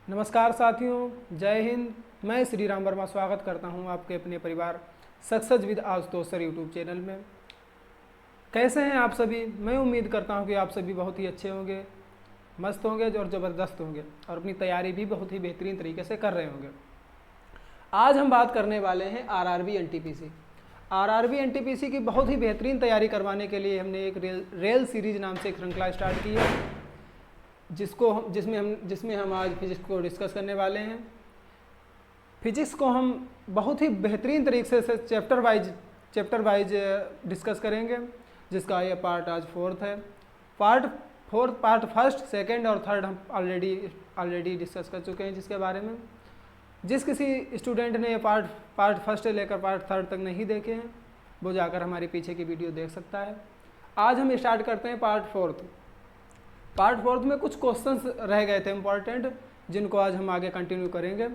नमस्कार साथियों, जय हिंद। मैं श्री राम वर्मा स्वागत करता हूं आपके अपने परिवार success with Ashutosh sir YouTube channel में। कैसे हैं आप सभी? मैं उम्मीद करता हूं कि आप सभी बहुत ही अच्छे होंगे, मस्त होंगे और ज़बरदस्त होंगे और अपनी तैयारी भी बहुत ही बेहतरीन तरीके से कर रहे होंगे। आज हम बात करने वाले हैं आरआरबी एनटीपीसी। आरआरबी एनटीपीसी की बहुत ही बेहतरीन तैयारी करवाने के लिए हमने एक रेल सीरीज नाम से एक श्रृंखला स्टार्ट की है, जिसमें हम आज फिजिक्स को डिस्कस करने वाले हैं। फिजिक्स को हम बहुत ही बेहतरीन तरीके से चैप्टर वाइज डिस्कस करेंगे, जिसका ये पार्ट आज फोर्थ है। पार्ट फर्स्ट, सेकंड और थर्ड हम ऑलरेडी डिस्कस कर चुके हैं, जिसके बारे में जिस किसी स्टूडेंट ने ये पार्ट फर्स्ट से लेकर पार्ट थर्ड तक नहीं देखे हैं, वो जाकर हमारे पीछे की वीडियो देख सकता है। आज हम स्टार्ट करते हैं पार्ट फोर्थ में कुछ क्वेश्चंस रह गए थे इम्पोर्टेंट, जिनको आज हम आगे कंटिन्यू करेंगे।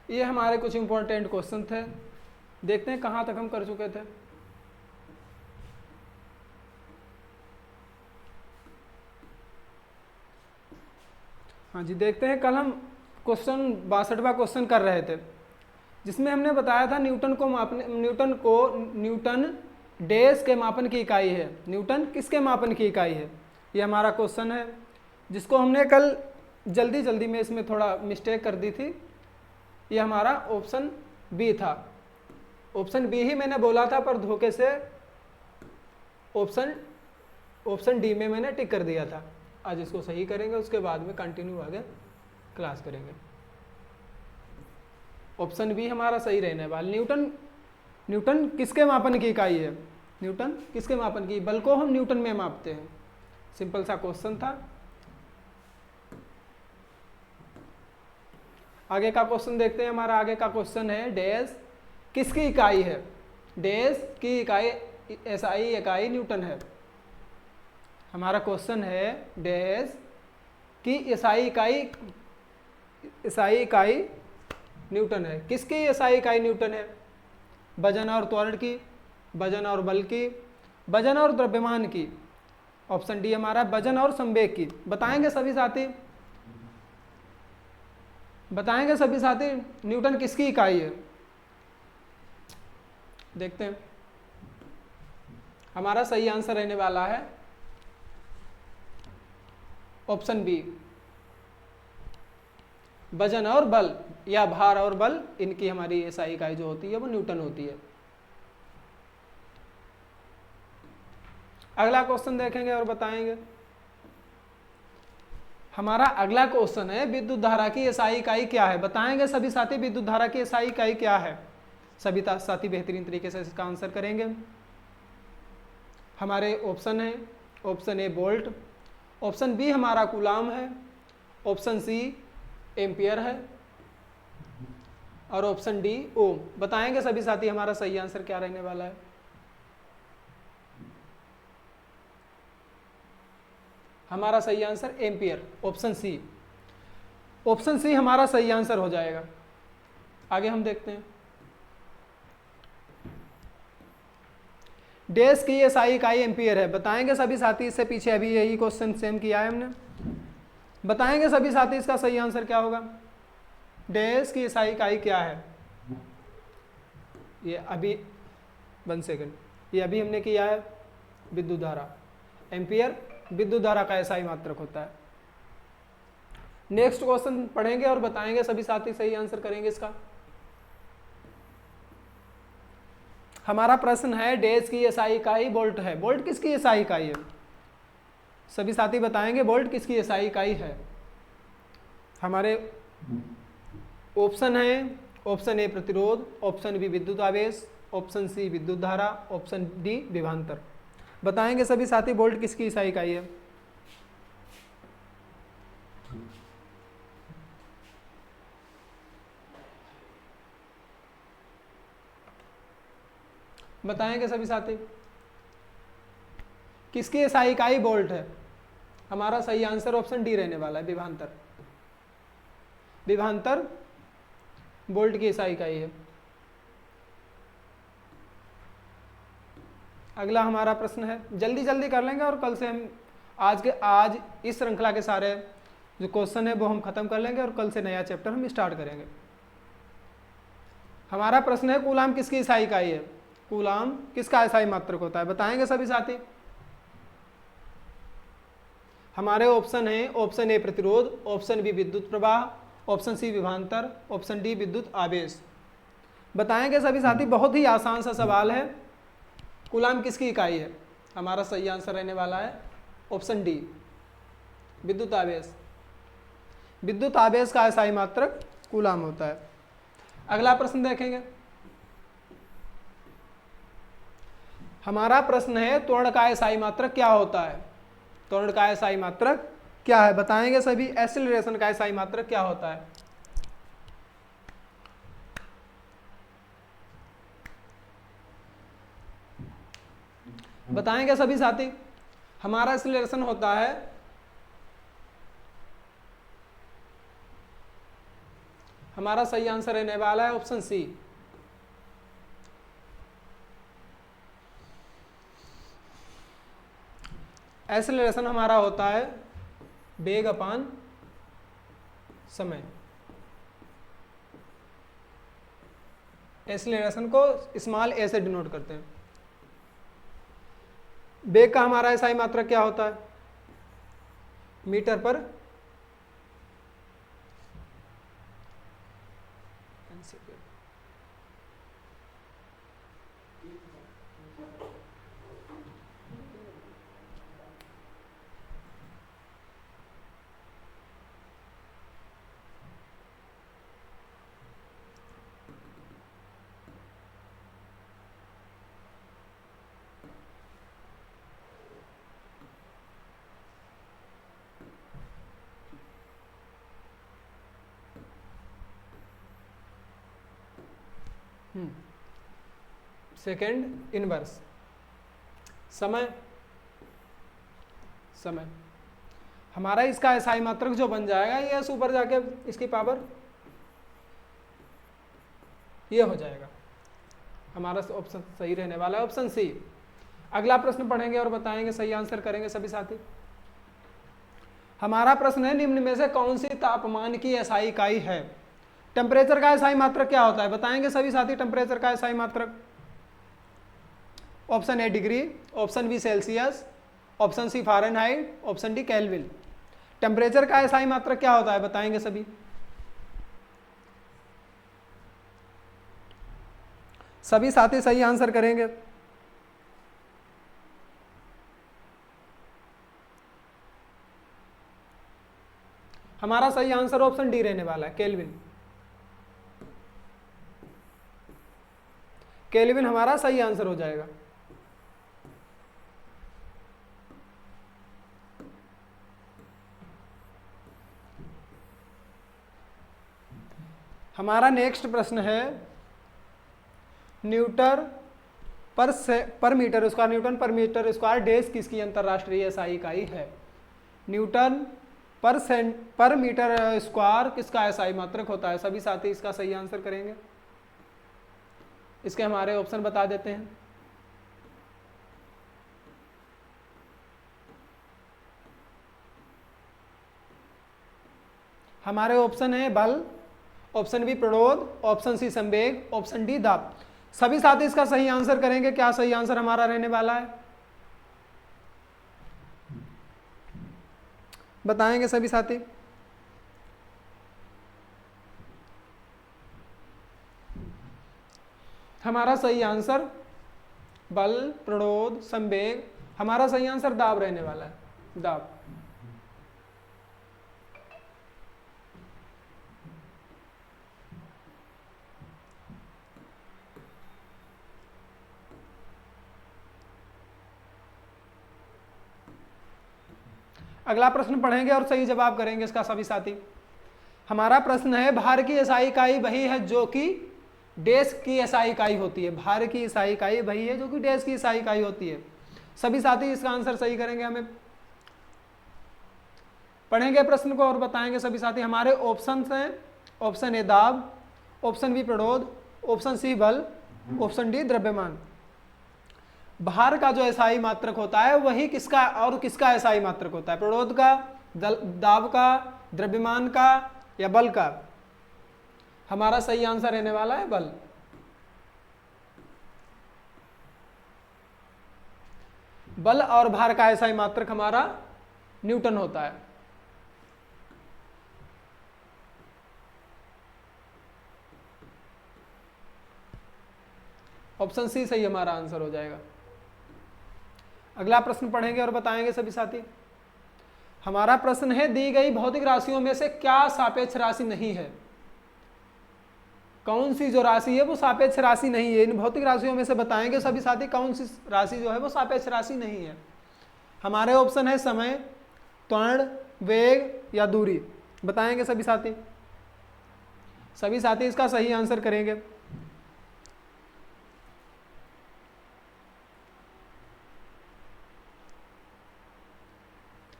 ये हमारे कुछ इम्पोर्टेंट क्वेश्चन थे, देखते हैं कहाँ तक हम कर चुके थे। हाँ जी, देखते हैं। कल हम 62वां क्वेश्चन कर रहे थे, जिसमें हमने बताया था न्यूटन डैश के मापन की इकाई है। न्यूटन किसके मापन की इकाई है? ये हमारा क्वेश्चन है, जिसको हमने कल जल्दी में इसमें थोड़ा मिस्टेक कर दी थी। ये हमारा ऑप्शन बी था। ऑप्शन बी ही मैंने बोला था, पर धोखे से ऑप्शन डी में मैंने टिक कर दिया था। आज इसको सही करेंगे, उसके बाद में कंटिन्यू आगे क्लास करेंगे। ऑप्शन बी हमारा सही रहने वाला। न्यूटन किसके मापन की इकाई है? न्यूटन किसके मापन की? बल को हम न्यूटन में मापते हैं। सिंपल सा क्वेश्चन था। आगे का क्वेश्चन देखते हैं। हमारा आगे का क्वेश्चन है, डैश किसकी इकाई है? डैश की इकाई एसआई इकाई न्यूटन है। हमारा क्वेश्चन है, डैश की एसआई इकाई न्यूटन है। किसकी एसआई इकाई न्यूटन है? वजन और त्वरण की, वजन और बल की, वजन और द्रव्यमान की। ऑप्शन डी हमारा वजन और संवेग की। बताएंगे सभी साथी न्यूटन किसकी इकाई है? देखते हैं। हमारा सही आंसर रहने वाला है ऑप्शन बी, वजन और बल या भार और बल, इनकी हमारी एसआई इकाई जो होती है वो न्यूटन होती है। अगला क्वेश्चन देखेंगे और बताएंगे। हमारा अगला क्वेश्चन है, विद्युत धारा की एसआई इकाई क्या है? बताएंगे सभी साथी विद्युत धारा की एसआई इकाई क्या है। सभी साथी बेहतरीन तरीके से इसका आंसर करेंगे। हमारे ऑप्शन है, option A volt, option B हमारा कूलाम है, ऑप्शन सी एम्पियर है और ऑप्शन डी ओम। बताएंगे सभी साथी हमारा सही आंसर क्या रहने वाला है। हमारा सही आंसर एम्पियर, ऑप्शन सी हमारा सही आंसर हो जाएगा। आगे हम देखते हैं। डैश की एसआई इकाई एम्पियर है। बताएंगे सभी साथी, इससे पीछे अभी यही क्वेश्चन सेम किया है हमने। बताएंगे सभी साथी इसका सही आंसर क्या होगा। डैश की एसआई इकाई क्या है? ये अभी 1 सेकंड, ये अभी हमने किया है विद्युत धारा। एम्पियर विद्युत धारा का एसआई मात्रक होता है। नेक्स्ट क्वेश्चन पढ़ेंगे और बताएंगे सभी साथी सही आंसर करेंगे इसका। हमारा प्रश्न है, डैश की एसआई इकाई वोल्ट है। वोल्ट किसकी एसआई इकाई है? सभी साथी बताएंगे वोल्ट किसकी एसआई इकाई है। हमारे ऑप्शन है, ऑप्शन ए प्रतिरोध, ऑप्शन बी विद्युत आवेश, ऑप्शन सी विद्युत धारा, ऑप्शन डी विभवांतर। बताएंगे सभी साथी वोल्ट किसकी एसआई इकाई है। बताएंगे सभी साथी किसकी एसआई इकाई वोल्ट है। हमारा सही आंसर ऑप्शन डी रहने वाला है, विभवांतर। विभवांतर वोल्ट की SI इकाई है। अगला हमारा प्रश्न है, जल्दी जल्दी कर लेंगे और कल से हम आज इस श्रृंखला के सारे जो क्वेश्चन है वो हम खत्म कर लेंगे और कल से नया चैप्टर हम स्टार्ट करेंगे। हमारा प्रश्न है, कूलाम किसकी SI इकाई है? कूलाम किसका SI मात्रक होता है? बताएंगे सभी साथी। हमारे ऑप्शन है, ऑप्शन ए प्रतिरोध, ऑप्शन बी विद्युत प्रवाह, ऑप्शन सी विभवांतर, ऑप्शन डी विद्युत आवेश। बताएंगे सभी साथी। बहुत ही आसान सा सवाल है। कूलाम किसकी इकाई है? हमारा सही आंसर रहने वाला है ऑप्शन डी विद्युत आवेश। विद्युत आवेश का SI मात्रक कूलाम होता है। अगला प्रश्न देखेंगे। हमारा प्रश्न है, त्वरण का SI मात्रक क्या होता है? त्वरण का SI मात्रक क्या है? बताएंगे सभी। एक्सीलरेशन का SI मात्रक क्या होता है? बताएंगे सभी साथी। हमारा एक्सीलरेशन होता है हमारा सही आंसर रहने वाला है ऑप्शन सी एक्सेलरेशन हमारा होता है वेग अपान समय। एक्सेलरेशन को स्मॉल ए से डिनोट करते हैं। वेग का हमारा SI मात्रक क्या होता है? मीटर पर सेकेंड इनवर्स समय हमारा इसका SI मात्रक जो बन जाएगा ये S ऊपर जाके इसकी पावर ये हो जाएगा। हमारा ऑप्शन सही रहने वाला है ऑप्शन सी। अगला प्रश्न पढ़ेंगे और बताएंगे, सही आंसर करेंगे सभी साथी। हमारा प्रश्न है, निम्न में से कौन सी तापमान की SI इकाई है? टेम्परेचर का SI मात्रक क्या होता है? बताएंगे सभी साथी। टेम्परेचर का SI मात्रक option A degree, option B Celsius, option C Fahrenheit, option D Kelvin. Temperature का SI मात्रक क्या होता है? बताएंगे सभी। सभी साथी सही आंसर करेंगे। हमारा सही आंसर ऑप्शन डी रहने वाला है केल्विन। केल्विन हमारा सही आंसर हो जाएगा। हमारा नेक्स्ट प्रश्न है, न्यूटन पर मीटर स्क्वायर, न्यूटन पर मीटर स्क्वायर डैश किसकी अंतरराष्ट्रीय SI इकाई है? न्यूटन पर मीटर स्क्वायर किसका SI मात्रक होता है? सभी साथी इसका सही आंसर करेंगे। इसके हमारे ऑप्शन बता देते हैं। हमारे ऑप्शन है बल, ऑप्शन बी प्रतिरोध, ऑप्शन सी संवेग, ऑप्शन डी दाब। सभी साथी इसका सही आंसर करेंगे। क्या सही आंसर हमारा रहने वाला है? बताएंगे सभी साथी। हमारा सही आंसर बल, प्रतिरोध, संवेग। हमारा सही आंसर दाब रहने वाला है, दाब। अगला प्रश्न पढ़ेंगे और सही जवाब करेंगे इसका सभी साथी। हमारा प्रश्न है, भार की SI इकाई वही है जो कि डैश की SI इकाई होती है। भार की SI इकाई वही है जो कि डैश की SI इकाई होती है। सभी साथी इसका आंसर सही करेंगे। हमें पढ़ेंगे प्रश्न को और बताएंगे सभी साथी। हमारे ऑप्शन हैं, ऑप्शन ए दाब, ऑप्शन बी प्रणोद, ऑप्शन सी बल, ऑप्शन डी द्रव्यमान। भार का जो एसआई मात्रक होता है वही किसका और किसका एसआई मात्रक होता है? प्रणोद का, दाब का, द्रव्यमान का या बल का? हमारा सही आंसर रहने वाला है बल। बल और भार का एसआई मात्रक हमारा न्यूटन होता है। ऑप्शन सी सही हमारा आंसर हो जाएगा। अगला प्रश्न पढ़ेंगे और बताएंगे सभी साथी। हमारा प्रश्न है, दी गई भौतिक राशियों में से क्या सापेक्ष राशि नहीं है? कौन सी जो राशि है वो सापेक्ष राशि नहीं है? इन भौतिक राशियों में से बताएंगे सभी साथी कौन सी राशि जो है वो सापेक्ष राशि नहीं है। हमारे ऑप्शन है समय, त्वरण, वेग या दूरी। बताएंगे सभी साथी। सभी साथी इसका सही आंसर करेंगे।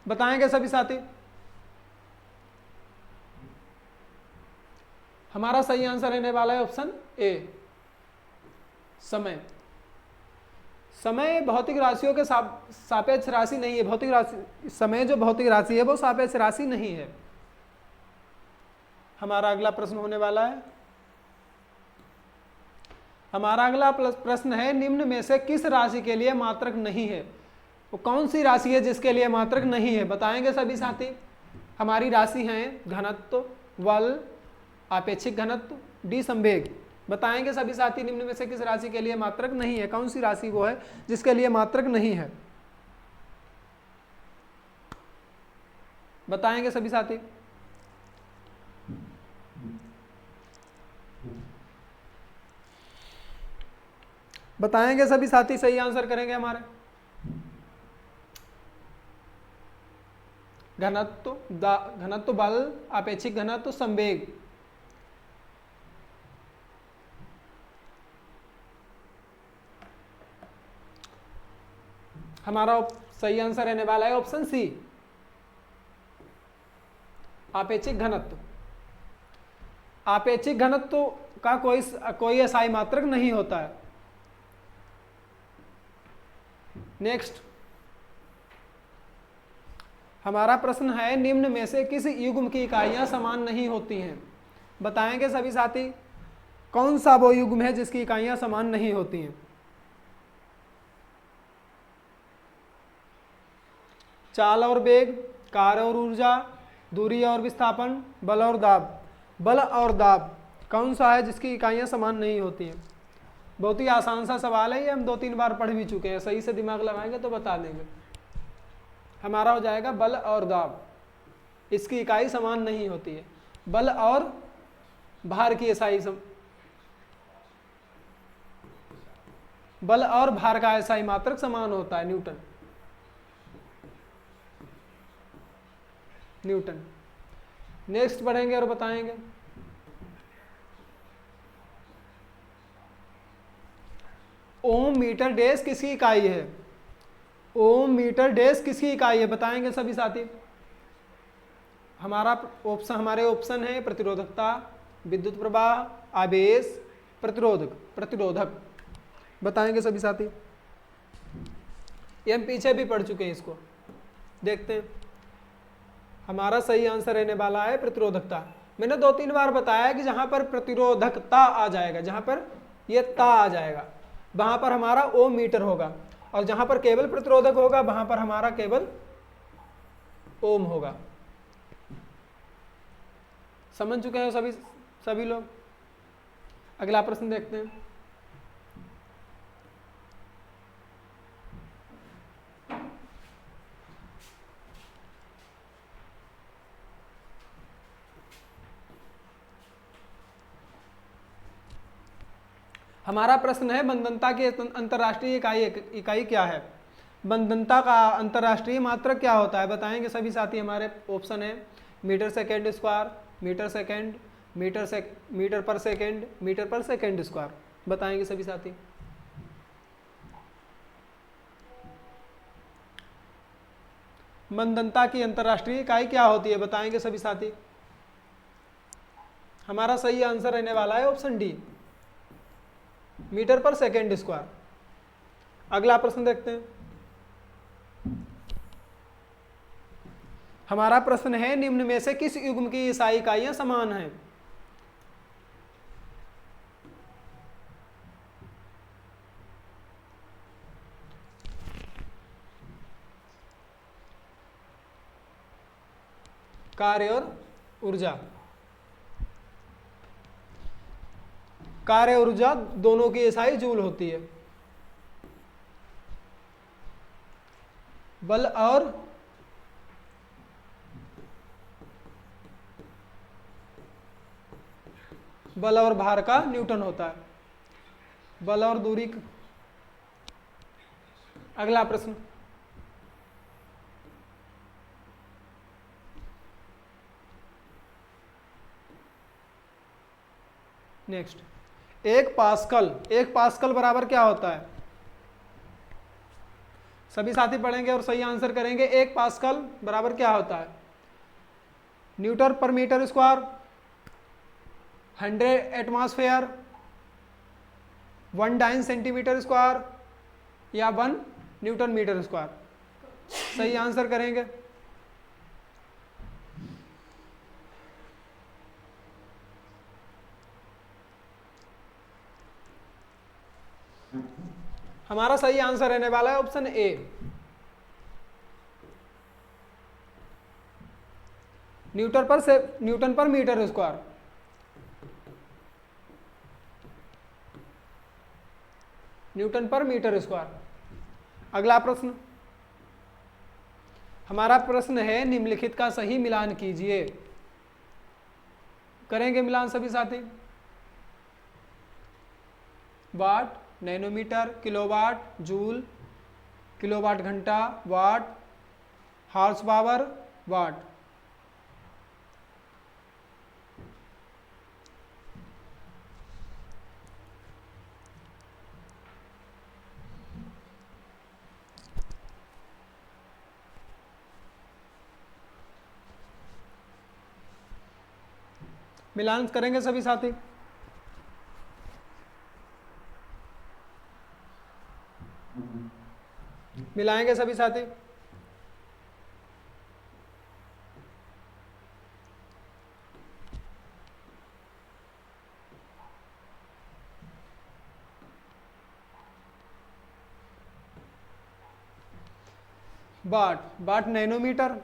बताएंगे सभी साथी। हमारा सही आंसर रहने वाला है ऑप्शन ए, समय। समय भौतिक राशियों के सापेक्ष राशि नहीं है। भौतिक राशि, समय जो भौतिक राशि है वो सापेक्ष राशि नहीं है। हमारा अगला प्रश्न होने वाला है। हमारा अगला प्रश्न है, निम्न में से किस राशि के लिए मात्रक नहीं है? वो कौन सी राशि है जिसके लिए मात्रक नहीं है? बताएंगे सभी साथी। हमारी राशि हैं घनत्व, बल, आपेक्षिक घनत्व, डी संवेग। बताएंगे सभी साथी निम्न में से किस राशि के लिए मात्रक नहीं है? कौन सी राशि वो है जिसके लिए मात्रक नहीं है? बताएंगे सभी साथी। बताएंगे सभी साथी, सही आंसर करेंगे हमारे। घनत्व, बल, आपेक्षिक घनत्व, संवेग। हमारा सही आंसर रहने वाला है ऑप्शन सी, आपेक्षिक घनत्व। आपेक्षिक घनत्व का कोई एसआई मात्रक नहीं होता है। नेक्स्ट हमारा प्रश्न है, निम्न में से किस युग्म की इकाइयां समान नहीं होती हैं? बताएंगे सभी साथी कौन सा वो युग्म है जिसकी इकाइयां समान नहीं होती हैं? चाल और वेग, कार्य और ऊर्जा, दूरी और विस्थापन, बल और दाब। बल और दाब कौन सा है जिसकी इकाइयां समान नहीं होती हैं? बहुत ही आसान सा सवाल है, ये हम 2-3 बार पढ़ भी चुके हैं। सही से दिमाग लगाएंगे तो बता देंगे। हमारा हो जाएगा बल और दाब, इसकी इकाई समान नहीं होती है। बल और भार की बल और भार का एसआई मात्रक समान होता है, न्यूटन। नेक्स्ट पढ़ेंगे और बताएंगे। ओम मीटर डैश किसकी इकाई है? ओम मीटर डैश किसकी इकाई है? बताएंगे सभी साथी। हमारे ऑप्शन है प्रतिरोधकता, विद्युत प्रवाह, आवेश, प्रतिरोधक। बताएंगे सभी साथी। ये हम पीछे भी पढ़ चुके हैं, इसको देखते हैं। हमारा सही आंसर रहने वाला है प्रतिरोधकता। मैंने 2-3 बार बताया कि जहां पर प्रतिरोधकता आ जाएगा, जहां पर ये ता आ जाएगा, वहां पर हमारा ओम मीटर होगा, और जहां पर केवल प्रतिरोधक होगा वहां पर हमारा केवल ओम होगा। समझ चुके हैं सभी लोग? अगला प्रश्न देखते हैं। हमारा प्रश्न है, बंधनता की अंतरराष्ट्रीय इकाई क्या है? बंधनता का अंतरराष्ट्रीय मात्रक क्या होता है? बताएंगे सभी साथी। हमारे ऑप्शन है metre second square, metre second, metre पर सेकेंड, मीटर पर सेकेंड स्क्वायर। बताएंगे सभी साथी। बंधनता की अंतरराष्ट्रीय इकाई क्या होती है? बताएंगे सभी साथी। हमारा सही आंसर रहने वाला है ऑप्शन डी, मीटर पर सेकेंड स्क्वायर। अगला प्रश्न देखते हैं। हमारा प्रश्न है निम्न में से किस युग्म की ईसाई इकाइयां समान हैं? कार्य और ऊर्जा। कार्य और ऊर्जा दोनों की ईसाई जूल होती है। बल और भार का न्यूटन होता है। बल और दूरी। अगला प्रश्न। नेक्स्ट, एक पास्कल बराबर क्या होता है? सभी साथी पढ़ेंगे और सही आंसर करेंगे। एक पास्कल बराबर क्या होता है? न्यूटन पर metre square, 100 atmosphere, 1 dyne centimetre square या 1 न्यूटन मीटर स्क्वायर। सही आंसर करेंगे। हमारा सही आंसर रहने वाला है ऑप्शन ए, न्यूटन पर मीटर स्क्वायर। न्यूटन पर मीटर स्क्वायर। अगला प्रश्न। हमारा प्रश्न है निम्नलिखित का सही मिलान कीजिए। करेंगे मिलान सभी साथी। वाट, नैनोमीटर, किलोवाट, जूल, किलोवाट घंटा, वाट, हॉर्स पावर, वाट। मिलान करेंगे सभी साथी। मिलाएंगे सभी साथी। वाट नैनोमीटर,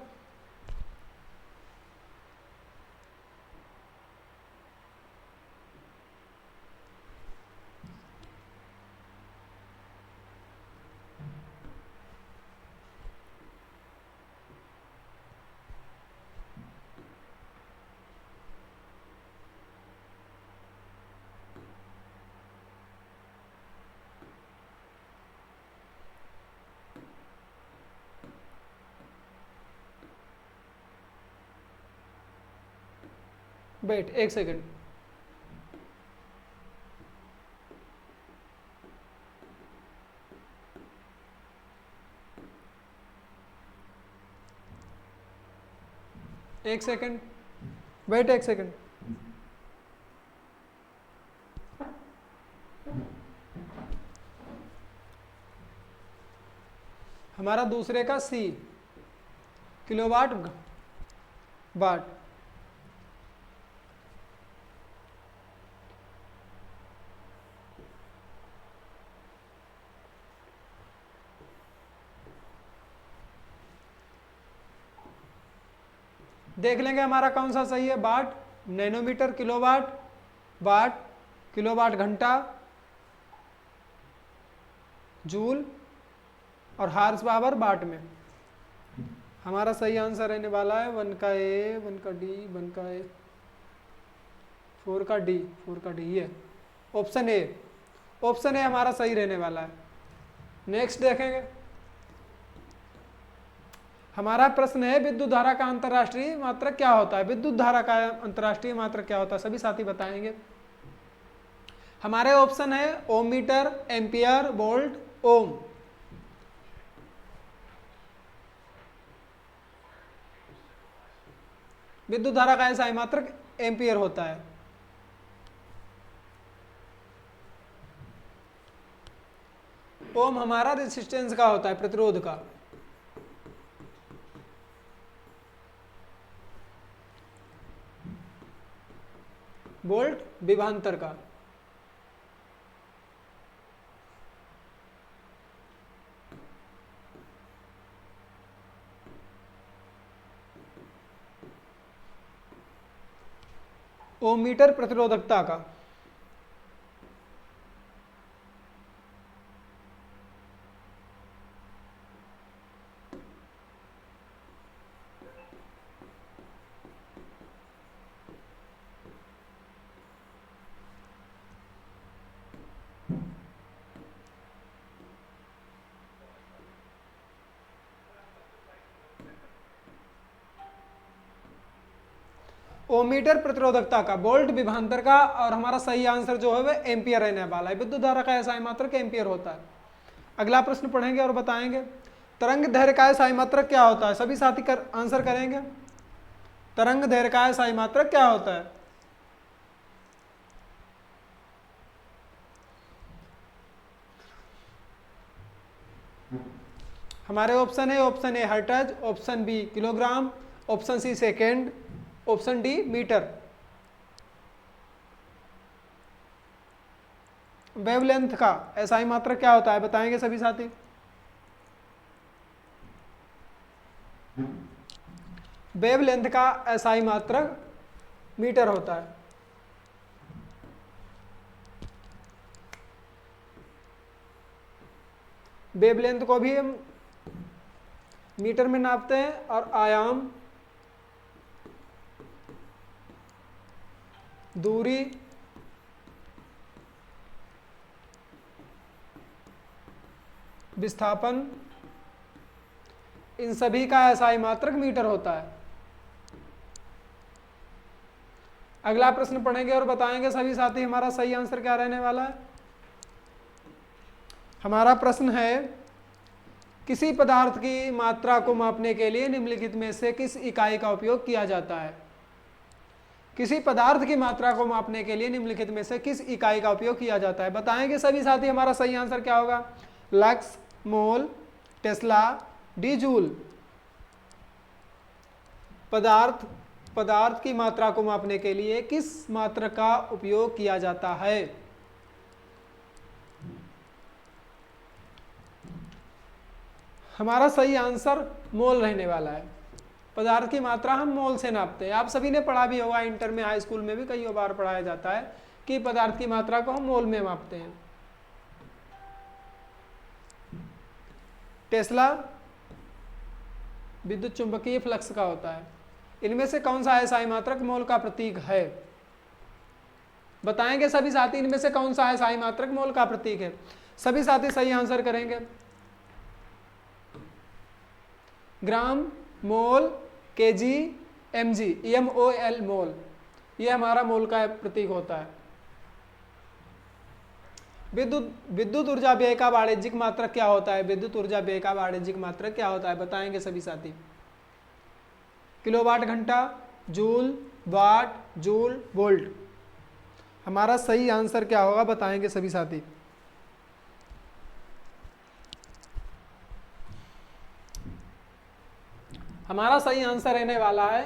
वेट एक सेकंड। एक सेकंड, वेट एक सेकंड। हमारा दूसरे का सी, किलोवाट वाट। देख लेंगे हमारा कौन सा सही है। वाट, नैनोमीटर, किलोवाट, वाट, किलोवाट घंटा, जूल और हॉर्स पावर वाट में। हमारा सही आंसर रहने वाला है 1 का ए, 1 का डी, 1 का ए, 4 का डी, 4 का डी। ये ऑप्शन ए, ऑप्शन ए हमारा सही रहने वाला है। नेक्स्ट देखेंगे। हमारा प्रश्न है विद्युत धारा का अंतरराष्ट्रीय मात्रक क्या होता है? विद्युत धारा का अंतरराष्ट्रीय मात्रक क्या होता है? सभी साथी बताएंगे। हमारे ऑप्शन है ओम मीटर, एम्पियर, वोल्ट, ओम। विद्युत धारा का ऐसा मात्रक एम्पियर होता है। ओम हमारा रेजिस्टेंस का होता है, प्रतिरोध का। वोल्ट विभवांतर का। ओम मीटर प्रतिरोधकता का। ओम मीटर प्रतिरोधकता का, वोल्ट विभवांतर का, और हमारा सही आंसर जो है वह एम्पियर रहने वाला है। विद्युत धारा का एसआई मात्रक एम्पियर होता है। अगला प्रश्न पढ़ेंगे और बताएंगे तरंग दैर्घ्य का एसआई मात्रक क्या होता है। सभी साथी आंसर करेंगे। तरंग दैर्घ्य का एसआई मात्रक क्या होता है? हमारे ऑप्शन है, option A hertz, option B kilogram, option C second, option D metre. Wavelength का एसआई मात्रक क्या होता है बताएंगे सभी साथी। वेवलेंथ का एसआई मात्रक मीटर होता है। वेवलेंथ को भी हम मीटर में नापते हैं और आयाम, दूरी, विस्थापन, इन सभी का एसआई मात्रक मीटर होता है। अगला प्रश्न पढ़ेंगे और बताएंगे सभी साथी हमारा सही आंसर क्या रहने वाला है। हमारा प्रश्न है किसी पदार्थ की मात्रा को मापने के लिए निम्नलिखित में से किस इकाई का उपयोग किया जाता है। किसी पदार्थ की मात्रा को मापने के लिए निम्नलिखित में से किस इकाई का उपयोग किया जाता है बताएंगे सभी साथी हमारा सही आंसर क्या होगा। लक्स, मोल, टेस्ला, डी जूल। पदार्थ की मात्रा को मापने के लिए किस मात्रक का उपयोग किया जाता है। हमारा सही आंसर मोल रहने वाला है। पदार्थ की मात्रा हम मोल से नापते हैं। आप सभी ने पढ़ा भी होगा, इंटर में, हाई स्कूल में भी कई बार पढ़ाया जाता है कि पदार्थ की मात्रा को हम मोल में मापते हैं। टेस्ला विद्युत चुंबकीय फ्लक्स का होता है। इनमें से कौन सा एसआई मात्रक मोल का प्रतीक है बताएंगे सभी साथी। इनमें से कौन सा एसआई मात्रक मोल का प्रतीक है। सभी साथी सही आंसर करेंगे। ग्राम, मोल, केजी, एमजी, MOL मोल, ये हमारा मोल का प्रतीक होता है। विद्युत ऊर्जा व्यय का वाणिज्यिक मात्रक क्या होता है। विद्युत ऊर्जा व्यय का वाणिज्यिक मात्रक क्या होता है बताएंगे सभी साथी। किलोवाट घंटा, जूल, वाट, जूल, वोल्ट। हमारा सही आंसर क्या होगा बताएंगे सभी साथी। हमारा सही आंसर रहने वाला है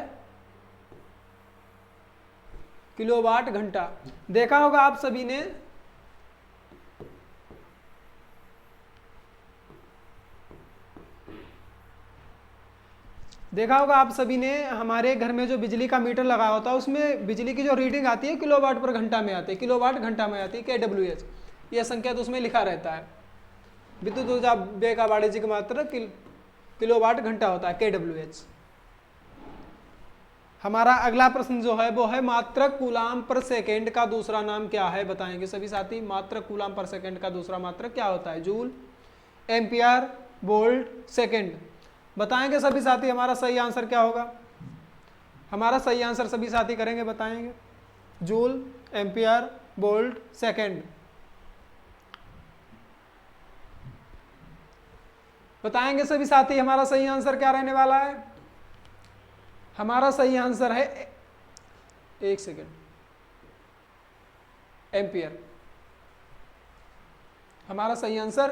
किलोवाट घंटा। देखा होगा आप सभी ने हमारे घर में जो बिजली का मीटर लगा होता है उसमें बिजली की जो रीडिंग आती है किलोवाट पर घंटा में आती है, किलोवाट घंटा में आती है, KWH। यह संख्या तो उसमें लिखा रहता है। विद्युत ऊर्जा व्यय का वाणिज्यिक मात्रक किलोवाट घंटा होता है, KWH। हमारा अगला प्रश्न जो है वो है मात्रक कूलाम पर सेकेंड का दूसरा नाम क्या है बताएंगे सभी साथी। मात्रक कूलाम पर सेकेंड का दूसरा मात्रक क्या होता है। Joule, ampere, volt, second. बताएंगे सभी साथी हमारा सही आंसर क्या होगा। हमारा सही आंसर सभी साथी करेंगे, बताएंगे। Joule, ampere, volt, second. बताएंगे सभी साथी हमारा सही आंसर क्या रहने वाला है। हमारा सही आंसर है, एक सेकेंड, एम्पियर। हमारा सही answer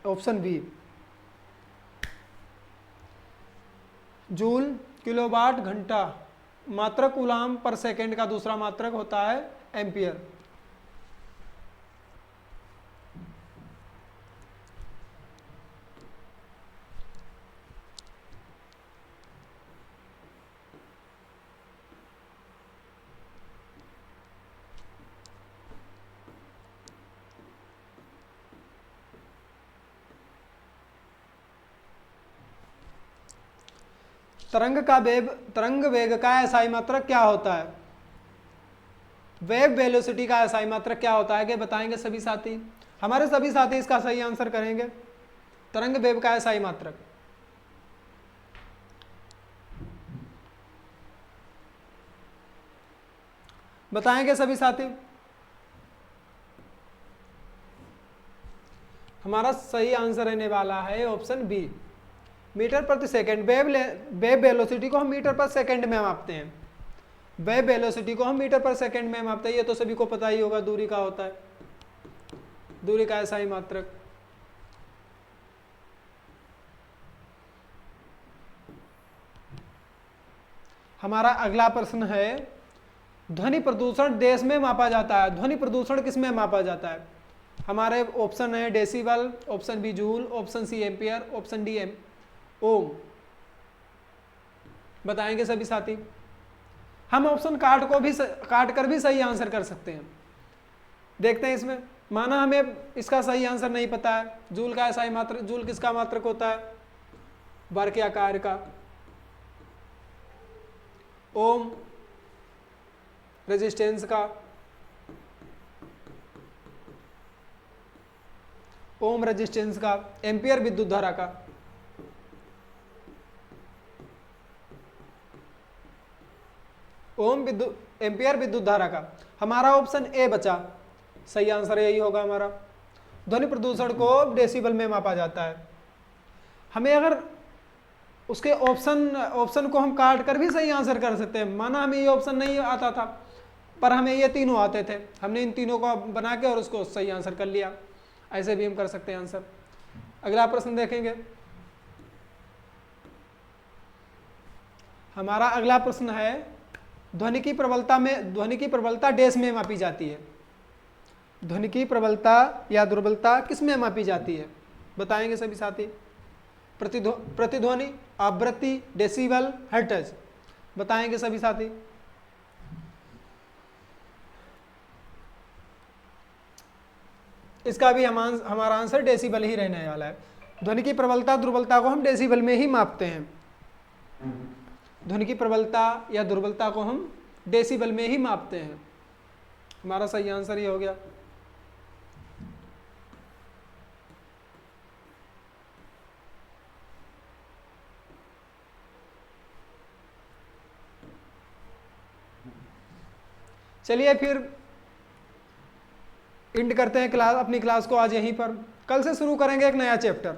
option B. Joule, kilowatt, घंटा, मात्रक कूलाम पर सेकंड का दूसरा मात्रक होता है एम्पियर। तरंग वेग का एसआई मात्रक क्या होता है? वेव वेलोसिटी का एसआई मात्रक क्या होता है कि बताएंगे सभी साथी? हमारे सभी साथी इसका सही आंसर करेंगे। तरंग वेव का एसआई मात्रक बताएंगे सभी साथी? हमारा सही आंसर रहने वाला है ऑप्शन बी, मीटर प्रति सेकंड। वेव वेलोसिटी को हम मीटर पर सेकंड में मापते हैं। वेव वेलोसिटी को हम मीटर पर सेकंड में मापते हैं, ये तो सभी को पता ही होगा। दूरी का होता है, दूरी का एसआई मात्रक। हमारा अगला प्रश्न है, ध्वनि प्रदूषण देश में मापा जाता है। ध्वनि प्रदूषण किस में मापा जाता है? हमारे ऑप्शन है decibel, option B joule, option C ampere, option D ohm. बताएंगे सभी साथी? हम ऑप्शन काट कर भी सही आंसर कर सकते हैं। देखते हैं इसमें, माना हमें इसका सही आंसर नहीं पता है। जूल का एसआई मात्रक, जूल किसका मात्रक होता है? बार के आकार का। ओम रेजिस्टेंस का। ओम रेजिस्टेंस का। एम्पियर विद्युत धारा का। एम्पियर विद्युत धारा का। हमारा ऑप्शन ए बचा, सही आंसर यही होगा हमारा। ध्वनि प्रदूषण को डेसिबल में मापा जाता है। हमें अगर उसके ऑप्शन को हम काट कर भी सही आंसर कर सकते हैं। माना हमें ये ऑप्शन नहीं आता था, पर हमें ये तीनों आते थे, हमने इन तीनों को बना के और उसको सही आंसर कर लिया। ऐसे भी हम कर सकते हैं आंसर। अगला प्रश्न देखेंगे। हमारा अगला प्रश्न है, ध्वनि की प्रबलता डैश में मापी जाती है। ध्वनि की प्रबलता या दुर्बलता किस में मापी जाती है? बताएंगे सभी साथी? प्रतिध्वनि, आवृत्ति, डेसिबल, हर्ट्ज। बताएंगे सभी साथी? इसका भी हमारा आंसर डेसिबल ही रहने वाला है। ध्वनि की प्रबलता दुर्बलता को हम डेसिबल में ही मापते हैं। ध्वनि की प्रबलता या दुर्बलता को हम डेसिबल में ही मापते हैं। हमारा सही आंसर ये हो गया। चलिए फिर एंड करते हैं अपनी क्लास को आज यहीं पर। कल से शुरू करेंगे एक नया चैप्टर।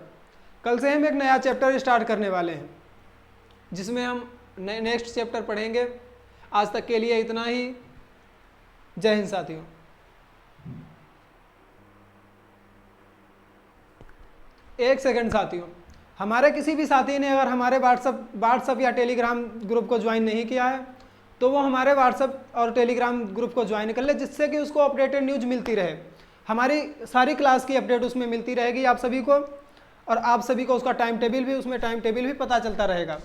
कल से हम एक नया चैप्टर स्टार्ट करने वाले हैं, जिसमें हम नेक्स्ट चैप्टर पढ़ेंगे। आज तक के लिए इतना ही। जय हिंद साथियों। एक सेकंड साथियों, हमारे किसी भी साथी ने अगर हमारे व्हाट्सएप या टेलीग्राम ग्रुप को ज्वाइन नहीं किया है, तो वो हमारे व्हाट्सएप और टेलीग्राम ग्रुप को ज्वाइन कर ले, जिससे कि उसको अपडेटेड न्यूज मिलती रहे। हमारी सारी क्लास की अपडेट उसमें मिलती रहेगी आप सभी को, और आप सभी को उसका टाइम टेबल भी पता चलता रहेगा।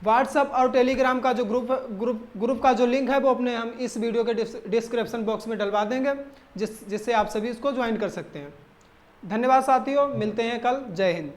व्हाट्सएप और टेलीग्राम का जो ग्रुप का जो लिंक है वो अपने हम इस वीडियो के डिस्क्रिप्शन बॉक्स में डलवा देंगे, जिससे आप सभी इसको ज्वाइन कर सकते हैं। धन्यवाद साथियों, मिलते हैं कल। जय हिंद।